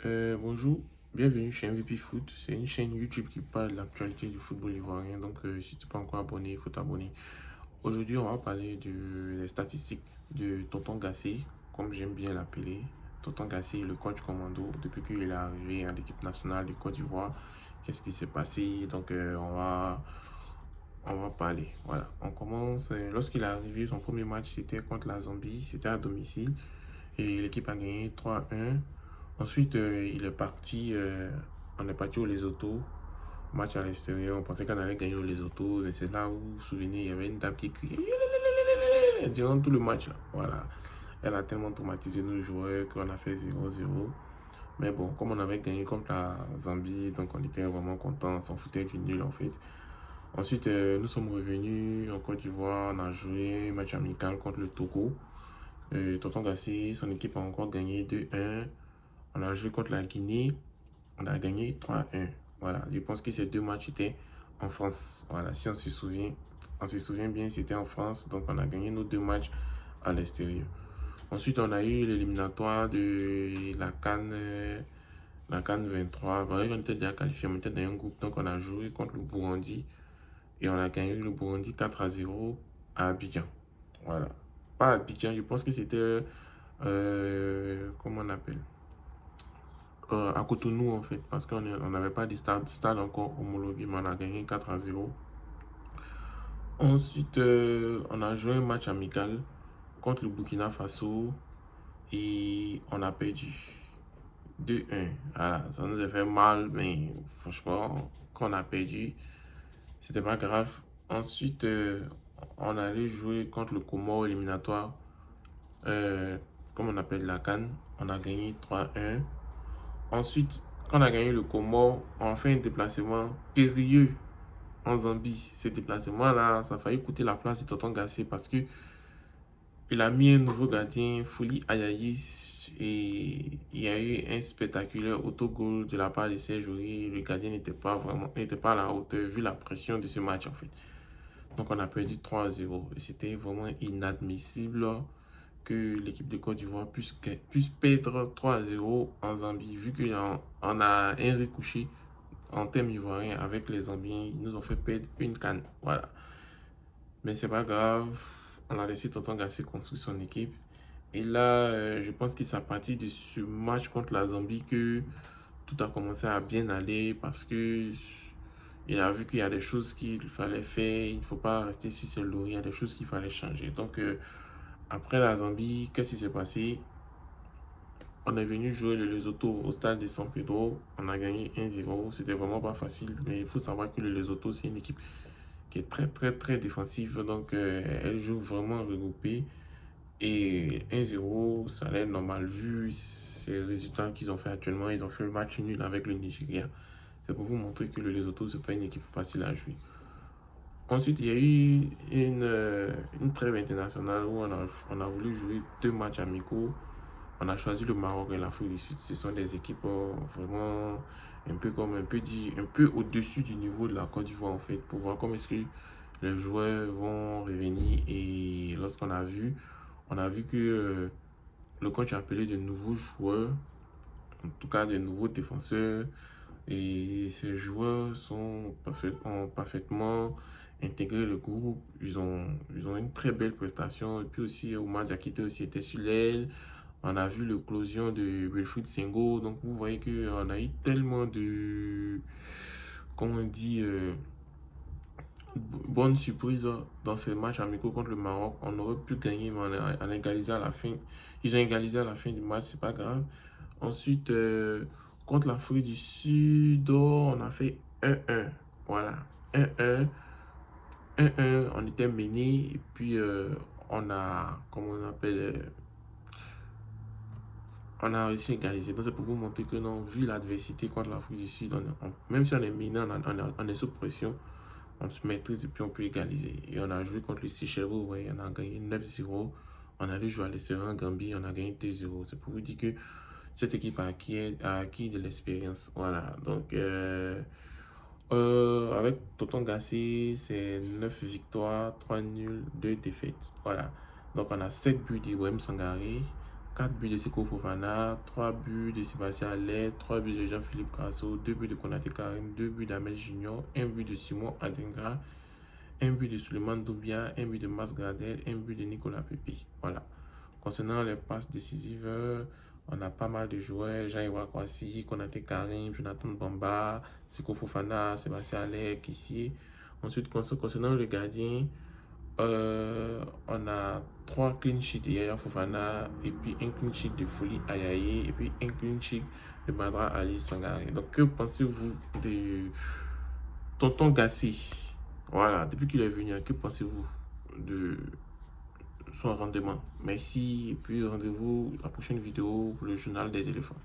Bonjour, bienvenue chez MVP Foot. C'est une chaîne YouTube qui parle de l'actualité du football ivoirien. Donc, si tu n'es pas encore abonné, il faut t'abonner. Aujourd'hui, on va parler des statistiques de Tonton Gassé, comme j'aime bien l'appeler. Tonton Gassé, le coach commando, depuis qu'il est arrivé à l'équipe nationale de Côte d'Ivoire. Qu'est-ce qui s'est passé? Donc, on va parler. Voilà, on commence. Lorsqu'il est arrivé, son premier match, c'était contre la Zambie. C'était à domicile. Et l'équipe a gagné 3-1. Ensuite, on est parti au Lesotho, match à l'extérieur. On pensait qu'on allait gagner au Lesotho. Et c'est là où, vous vous souvenez, il y avait une dame qui criait durant tout le match. Là. Voilà. Elle a tellement traumatisé nos joueurs qu'on a fait 0-0. Mais bon, comme on avait gagné contre la Zambie, donc on était vraiment contents, on s'en foutait du nul en fait. Ensuite, nous sommes revenus en Côte d'Ivoire, on a joué un match amical contre le Togo. Tonton Gassi, son équipe a encore gagné 2-1. On a joué contre la Guinée, on a gagné 3-1. Voilà, je pense que ces deux matchs étaient en France. Voilà, si on se souvient bien, c'était en France, donc on a gagné nos deux matchs à l'extérieur. Ensuite, on a eu l'éliminatoire de la CAN 23. Voilà, on était déjà qualifié, on était dans un groupe, donc on a joué contre le Burundi et on a gagné le Burundi 4-0 à Abidjan. Voilà. Pas Abidjan, je pense que c'était, comment on appelle? À Cotonou en fait, parce qu'on n'avait pas de stade encore homologué, mais on a gagné 4-0. Ensuite, on a joué un match amical contre le Burkina Faso et on a perdu 2-1. Voilà, ça nous a fait mal, mais franchement, quand on a perdu, c'était pas grave. Ensuite, on allait jouer contre le Comore éliminatoire, euh, comme on appelle la CAN. On a gagné 3-1. Ensuite, quand on a gagné le Comore, on a fait un déplacement périlleux en Zambie. Ce déplacement-là, ça a failli coûter la place de Tonton Gassé parce que il a mis un nouveau gardien, Fouli Ayaïs, et il y a eu un spectaculaire autogol de la part de Serge Aurier. Le gardien n'était pas à la hauteur vu la pression de ce match en fait. Donc on a perdu 3-0 et c'était vraiment inadmissible que l'équipe de Côte d'Ivoire puisse perdre 3-0 en Zambie, vu qu'on a un recouché en termes ivoiriens avec les Zambiens. Ils nous ont fait perdre une canne. Voilà. Mais c'est pas grave. On a laissé Tonton Gasset construire son équipe. Et là, je pense que c'est à partir de ce match contre la Zambie que tout a commencé à bien aller parce que il a vu qu'il y a des choses qu'il fallait faire. Il ne faut pas rester sur ses lauriers. Il y a des choses qu'il fallait changer. Donc, après la Zambie, qu'est-ce qui s'est passé? On est venu jouer le Lesotho au stade de San Pedro. On a gagné 1-0. C'était vraiment pas facile. Mais il faut savoir que le Lesotho, c'est une équipe qui est très, très, très défensive. Donc, elle joue vraiment regroupée. Et 1-0, ça allait normal vu ces résultats qu'ils ont fait actuellement. Ils ont fait le match nul avec le Nigeria. C'est pour vous montrer que le Lesotho, c'est pas une équipe facile à jouer. Ensuite, il y a eu une trêve internationale où on a voulu jouer deux matchs amicaux. On a choisi le Maroc et l'Afrique du Sud. Ce sont des équipes vraiment un peu comme un peu au-dessus du niveau de la Côte d'Ivoire en fait, pour voir comment est-ce que les joueurs vont revenir. Et lorsqu'on a vu, on a vu que le coach a appelé de nouveaux joueurs, en tout cas de nouveaux défenseurs. Et ces joueurs ont parfaitement intégré le groupe. Ils ont une très belle prestation. Et puis aussi, Oumar Diakité aussi était sur l'aile. On a vu l'éclosion de Wilfried Sengo. Donc, vous voyez qu'on a eu tellement de, comment on dit, bonnes surprises dans ces matchs amicaux contre le Maroc. On aurait pu gagner, mais on a égalisé à la fin. Ils ont égalisé à la fin du match, c'est pas grave. Ensuite, contre l'Afrique du Sud, on a fait 1-1. Voilà, 1-1. 1-1, on était mené et puis comment on appelle, on a réussi à égaliser. Donc c'est pour vous montrer que non, vu l'adversité contre l'Afrique du Sud, même si on est mené, on est sous pression, on se maîtrise et puis on peut égaliser. Et on a joué contre le Seychelles, vous voyez, on a gagné 9-0. On allait jouer à l'extérieur en Gambie, on a gagné 2-0. C'est pour vous dire que cette équipe a acquis de l'expérience. Voilà. Donc, avec Tonton Gassé, c'est 9 victoires, 3 nuls, 2 défaites. Voilà. Donc, on a 7 buts d'Ibrahim Sangaré, 4 buts de Seko Fofana, 3 buts de Sébastien Haller, 3 buts de Jean-Philippe Grasso, 2 buts de Konaté Karim, 2 buts d'Amel Junior, 1 but de Simon Adingra, 1 but de Suleiman Doubia, 1 but de Mas Gradel, 1 but de Nicolas Pepe. Voilà. Concernant les passes décisives, on a pas mal de joueurs. Jean-Yves Kwasi, Konaté Karim, Jonathan Bamba, Seko Fofana, Sébastien Haller, Kissi. Ensuite, concernant le gardien, on a 3 clean sheets de Yaya Fofana, et puis un clean sheet de Folie Ayaye, et puis un clean sheet de Badra Ali Sangare. Donc, que pensez-vous de Tonton Gassi? Voilà, depuis qu'il est venu, que pensez-vous de son rendement? Merci, et puis rendez-vous à la prochaine vidéo pour le journal des éléphants.